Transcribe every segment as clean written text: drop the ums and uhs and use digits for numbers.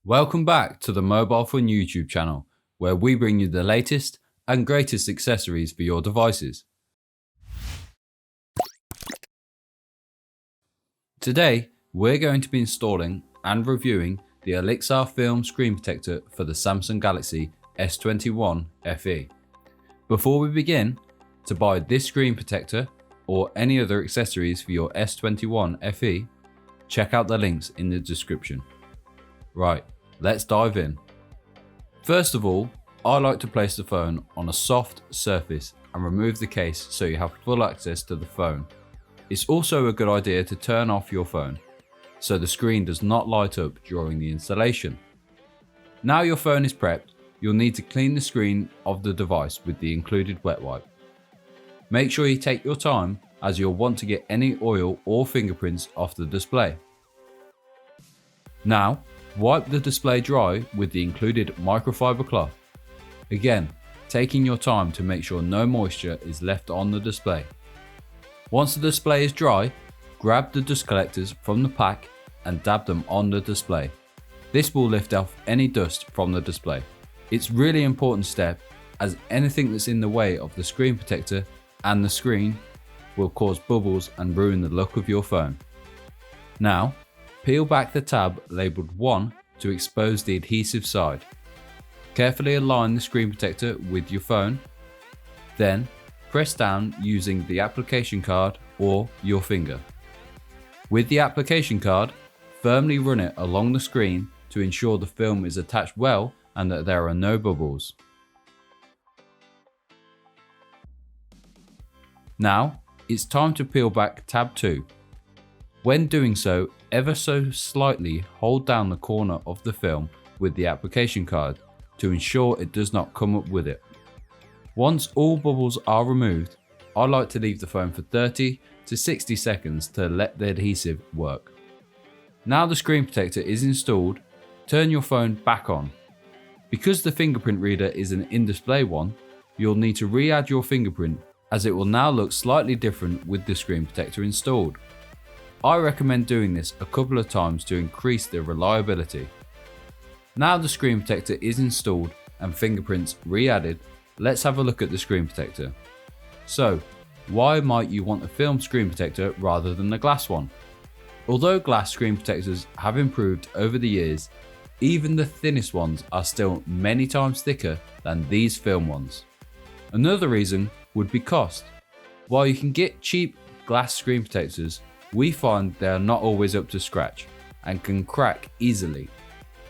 Welcome back to the Mobile Fun YouTube channel, where we bring you the latest and greatest accessories for your devices. Today, we're going to be installing and reviewing the Olixar film screen protector for the Samsung Galaxy S21 FE. Before we begin, to buy this screen protector or any other accessories for your S21 FE, check out the links in the description. Right, let's dive in. First of all, I like to place the phone on a soft surface and remove the case so you have full access to the phone. It's also a good idea to turn off your phone so the screen does not light up during the installation. Now your phone is prepped, you'll need to clean the screen of the device with the included wet wipe. Make sure you take your time as you'll want to get any oil or fingerprints off the display. Now, wipe the display dry with the included microfiber cloth. Again, taking your time to make sure no moisture is left on the display. Once the display is dry, grab the dust collectors from the pack and dab them on the display. This will lift off any dust from the display. It's a really important step as anything that's in the way of the screen protector and the screen will cause bubbles and ruin the look of your phone. Now, peel back the tab labelled 1 to expose the adhesive side. Carefully align the screen protector with your phone. Then, press down using the application card or your finger. With the application card, firmly run it along the screen to ensure the film is attached well and that there are no bubbles. Now, it's time to peel back tab 2. When doing so, ever so slightly hold down the corner of the film with the application card to ensure it does not come up with it. Once all bubbles are removed, I like to leave the phone for 30 to 60 seconds to let the adhesive work. Now the screen protector is installed, turn your phone back on. Because the fingerprint reader is an in-display one, you'll need to re-add your fingerprint as it will now look slightly different with the screen protector installed. I recommend doing this a couple of times to increase the reliability. Now the screen protector is installed and fingerprints re-added, let's have a look at the screen protector. So, why might you want a film screen protector rather than a glass one? Although glass screen protectors have improved over the years, even the thinnest ones are still many times thicker than these film ones. Another reason would be cost. While you can get cheap glass screen protectors, we find they are not always up to scratch and can crack easily,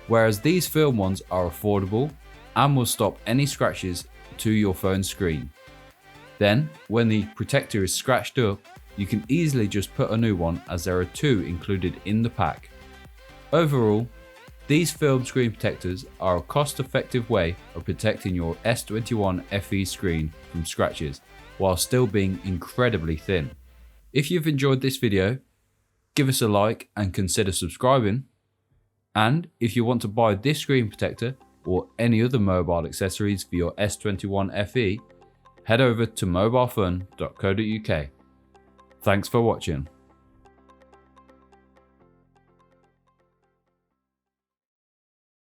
whereas these film ones are affordable and will stop any scratches to your phone screen. Then, when the protector is scratched up, you can easily just put a new one as there are 2 included in the pack. Overall, these film screen protectors are a cost-effective way of protecting your S21 FE screen from scratches while still being incredibly thin. If you've enjoyed this video, give us a like and consider subscribing. And if you want to buy this screen protector or any other mobile accessories for your S21 FE, head over to mobilefun.co.uk. Thanks for watching.